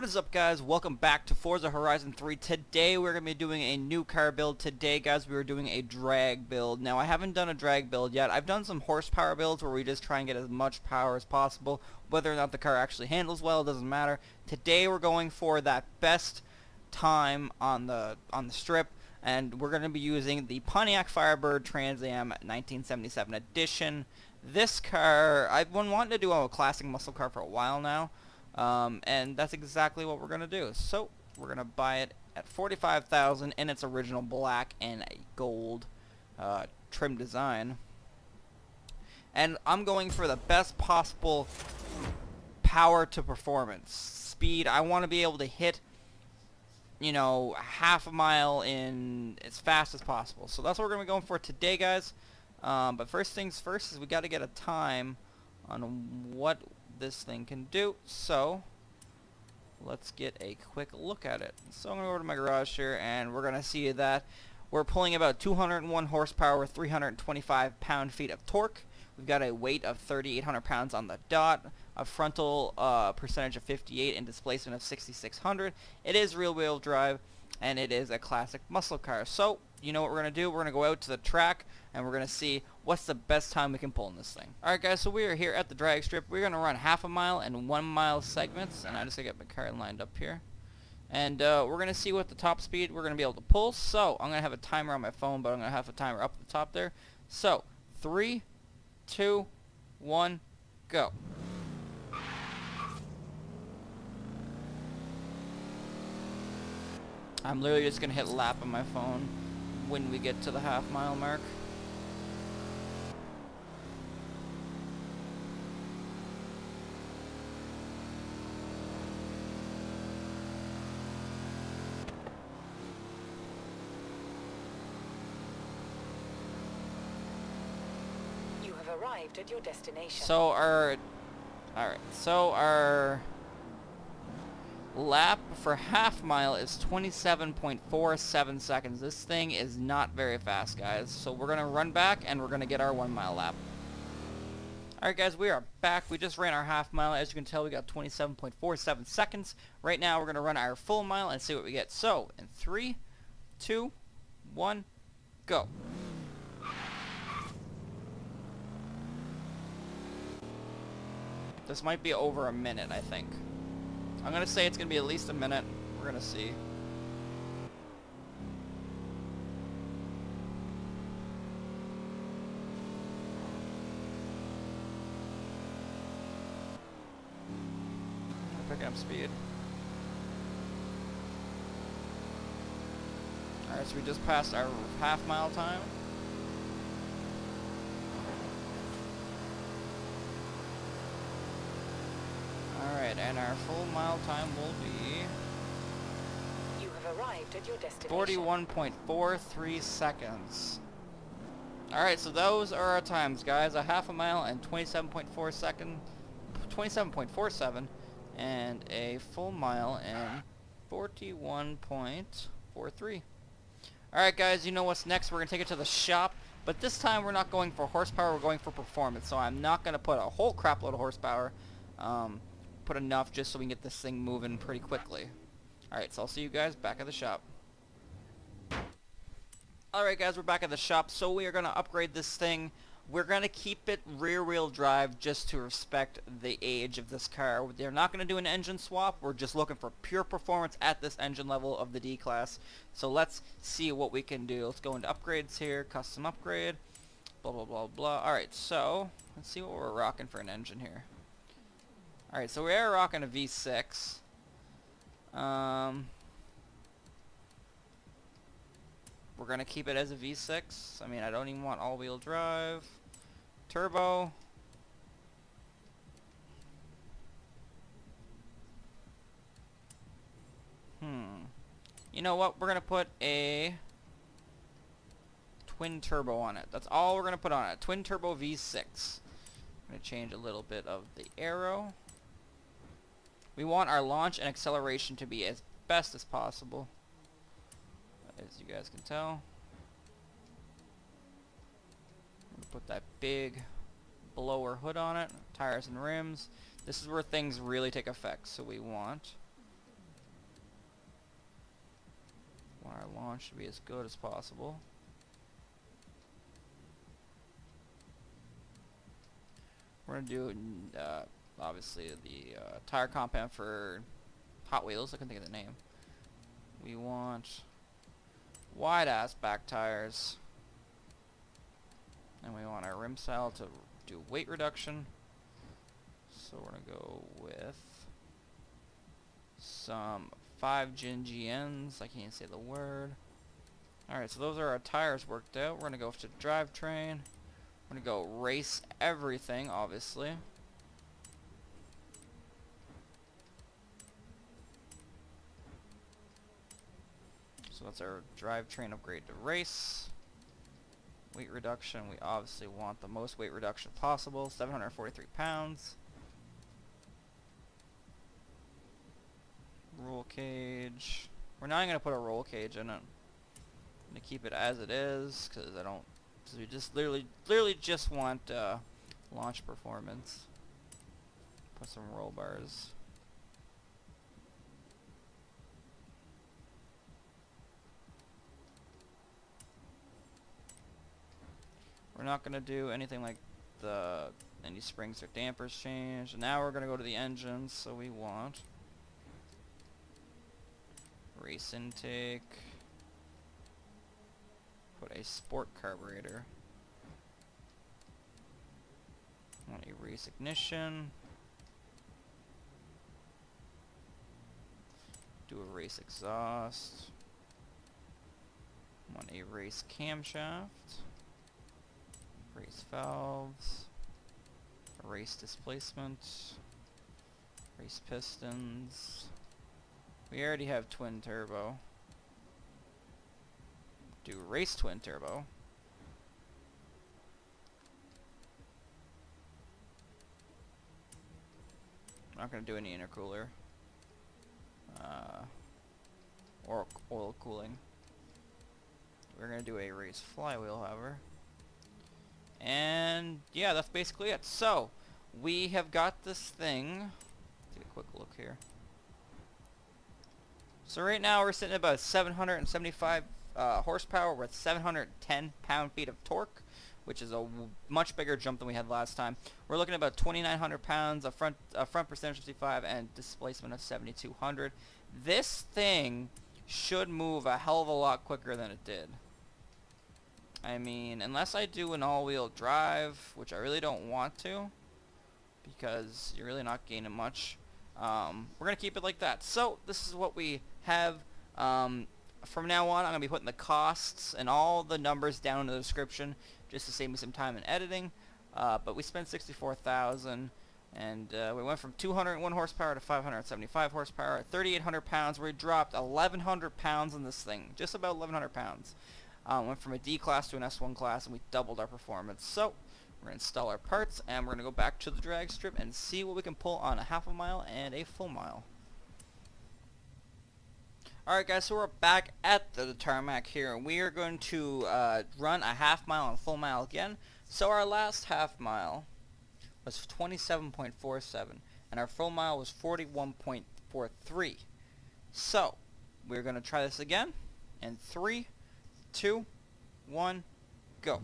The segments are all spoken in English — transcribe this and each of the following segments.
What is up, guys? Welcome back to Forza Horizon 3. Today we're going to be doing a new car build. Today, guys, we are doing a drag build. Now, I haven't done a drag build yet. I've done some horsepower builds where we just try and get as much power as possible. Whether or not the car actually handles well, doesn't matter. Today we're going for that best time on the strip, and we're going to be using the Pontiac Firebird Trans Am 1977 edition. This car, I've been wanting to do a classic muscle car for a while now. And that's exactly what we're gonna do. So we're gonna buy it at $45,000 in its original black and gold trim design, and I'm going for the best possible power to performance speed. I want to be able to hit, you know, half a mile in as fast as possible. So that's what we're gonna be going for today, guys. But first things first is we got to get a time on what this thing can do, so let's get a quick look at it. So I'm going to go over to my garage here, and we're going to see that we're pulling about 201 horsepower with 325 pound-feet of torque. We've got a weight of 3,800 pounds on the dot, a frontal percentage of 58, and displacement of 6,600. It is rear-wheel drive, and it is a classic muscle car. So you know what we're going to do? We're going to go out to the track, and we're going to see what's the best time we can pull in this thing. Alright, guys, so we are here at the drag strip. We're going to run half a mile and 1 mile segments, and I just got to get my car lined up here. And we're going to see what the top speed we're going to be able to pull. So I'm going to have a timer on my phone, but I'm going to have a timer up at the top there. So 3, 2, 1, go. I'm literally just going to hit lap on my phone when we get to the half mile mark. You have arrived at your destination. So our lap for half mile is 27.47 seconds. This thing is not very fast, guys. So we're gonna run back and we're gonna get our 1 mile lap. Alright, guys, we are back. We just ran our half mile. As you can tell, we got 27.47 seconds. Right now we're gonna run our full mile and see what we get. So in 3, 2, 1, go. This might be over a minute, I think. I'm gonna say it's gonna be at least a minute. We're gonna see. We're picking up speed. Alright, so we just passed our half mile time. Alright, and our full mile time will be You have arrived at your destination. 41.43 seconds. Alright, so those are our times, guys. A half a mile and 27.47, and a full mile and 41.43. Alright, guys, you know what's next. We're going to take it to the shop, but this time we're not going for horsepower, we're going for performance. So I'm not going to put a whole crap load of horsepower. Put enough just so we can get this thing moving pretty quickly. Alright, so I'll see you guys back at the shop. Alright, guys, we're back at the shop. So we are going to upgrade this thing. We're going to keep it rear-wheel drive just to respect the age of this car. They're not going to do an engine swap. We're just looking for pure performance at this engine level of the D-Class. So let's see what we can do. Let's go into upgrades here. Custom upgrade. Blah, blah, blah, blah. Alright, so let's see what we're rocking for an engine here. Alright, so we are rocking a V6. We're going to keep it as a V6. I mean, I don't even want all-wheel drive. Turbo. You know what? We're going to put a twin turbo on it. That's all we're going to put on it. Twin turbo V6. I'm going to change a little bit of the arrow. We want our launch and acceleration to be as best as possible, as you guys can tell. Put that big blower hood on it, tires and rims. This is where things really take effect. So we want want our launch to be as good as possible. We're going to do, obviously, the tire compound for Hot Wheels. I couldn't think of the name. We want wide-ass back tires. And we want our rim style to do weight reduction. So we're going to go with some 5 Gen GNs. I can't say the word. Alright, so those are our tires worked out. We're going to go to drivetrain. We're going to go race everything, obviously. So that's our drivetrain upgrade to race. Weight reduction, we obviously want the most weight reduction possible, 743 pounds. Roll cage. We're not going to put a roll cage in it. I'm going to keep it as it is, because we just literally just want launch performance. Put some roll bars. We're not going to do anything like any springs or dampers change. And now we're going to go to the engines, so we want race intake. Put a sport carburetor. Want a race ignition. Do a race exhaust. Want a race camshaft. Race valves, race displacement, race pistons. We already have twin turbo. Do race twin turbo. Not going to do any intercooler. Or oil cooling. We're going to do a race flywheel, however. And yeah, that's basically it. So we have got this thing. Take a quick look here. So right now we're sitting at about 775 horsepower with 710 pound-feet of torque, which is a much bigger jump than we had last time. We're looking at about 2,900 pounds, a front percentage of 55, and displacement of 7,200. This thing should move a hell of a lot quicker than it did. I mean, unless I do an all-wheel drive, which I really don't want to, because you're really not gaining much, we're going to keep it like that. So, this is what we have. From now on, I'm going to be putting the costs and all the numbers down in the description, just to save me some time in editing. But we spent $64,000, and we went from 201 horsepower to 575 horsepower. At 3,800 pounds, we dropped 1,100 pounds on this thing, just about 1,100 pounds. Went from a D class to an S1 class, and we doubled our performance. So we're going to install our parts, and we're going to go back to the drag strip and see what we can pull on a half a mile and a full mile. Alright guys, so we're back at the tarmac here. We are going to run a half mile and a full mile again. So our last half mile was 27.47, and our full mile was 41.43. So we're going to try this again in 3, 2, 1, go.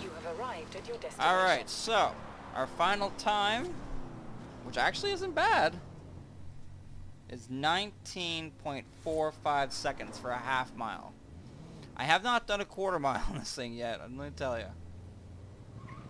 You have arrived at your destination. Alright, so our final time, which actually isn't bad, is 19.45 seconds for a half mile. I have not done a quarter mile on this thing yet, I'm going to tell you.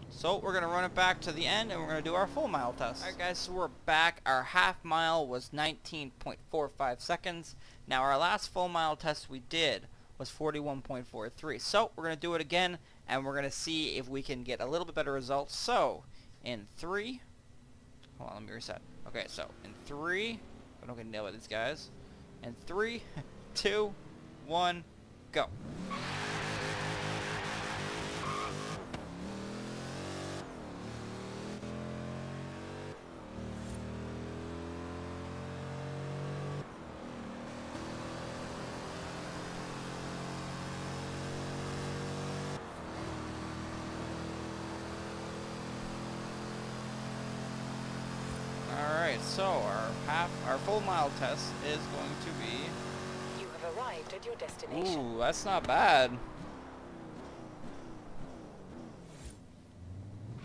So we're going to run it back to the end, and we're going to do our full mile test. Alright guys, so we're back. Our half mile was 19.45 seconds. Now our last full mile test we did was 41.43. So we're going to do it again, and we're going to see if we can get a little bit better results. So in 3, hold on, let me reset. Okay, so in 3, I don't get nailed by these guys. And 3, 2, 1, go. So our full mile test is going to be. You have arrived at your destination. Ooh, that's not bad.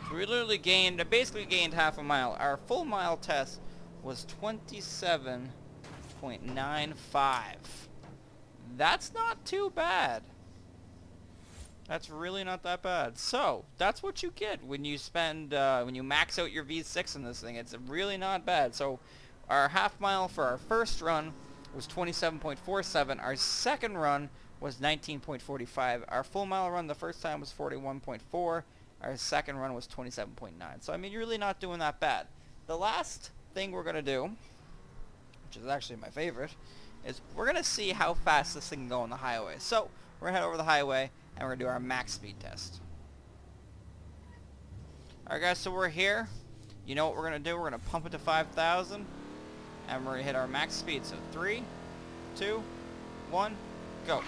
So we literally basically gained half a mile. Our full mile test was 27.95. That's not too bad. That's really not that bad. So, that's what you get when you spend, when you max out your V6 in this thing. It's really not bad. So, our half mile for our first run was 27.47. Our second run was 19.45. Our full mile run the first time was 41.4. Our second run was 27.9. So, I mean, you're really not doing that bad. The last thing we're going to do, which is actually my favorite, is we're going to see how fast this thing can go on the highway. So, we're going to head over the highway, and we're going to do our max speed test. Alright guys, so we're here. You know what we're going to do? We're going to pump it to 5,000, and we're going to hit our max speed. So, 3, 2, 1, go.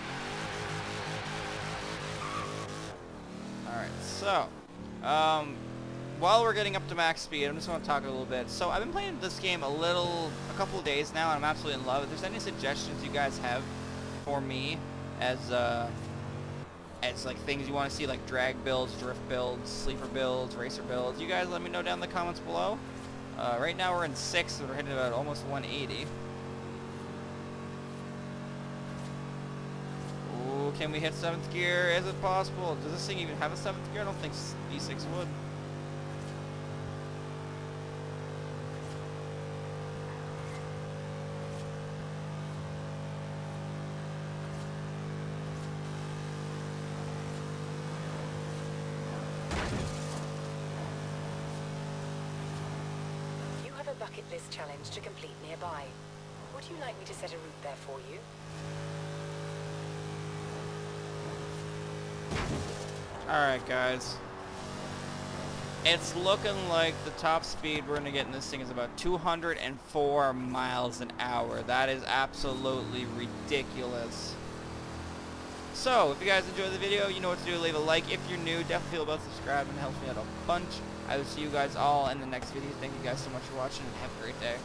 Alright, so, while we're getting up to max speed, I'm just going to talk a little bit. So I've been playing this game a couple of days now, and I'm absolutely in love. If there's any suggestions you guys have for me as like things you want to see, like drag builds, drift builds, sleeper builds, racer builds, you guys let me know down in the comments below. Right now we're in 6, so we're hitting about almost 180. Ooh, can we hit 7th gear? Is it possible? Does this thing even have a 7th gear? I don't think V6 would. Bucket list challenge to complete nearby. Would you like me to set a route there for you? Alright guys, it's looking like the top speed we're going to get in this thing is about 204 miles an hour. That is absolutely ridiculous. So, if you guys enjoyed the video, you know what to do. Leave a like. If you're new, definitely feel about subscribing. It helps me out a bunch. I will see you guys all in the next video. Thank you guys so much for watching, and have a great day.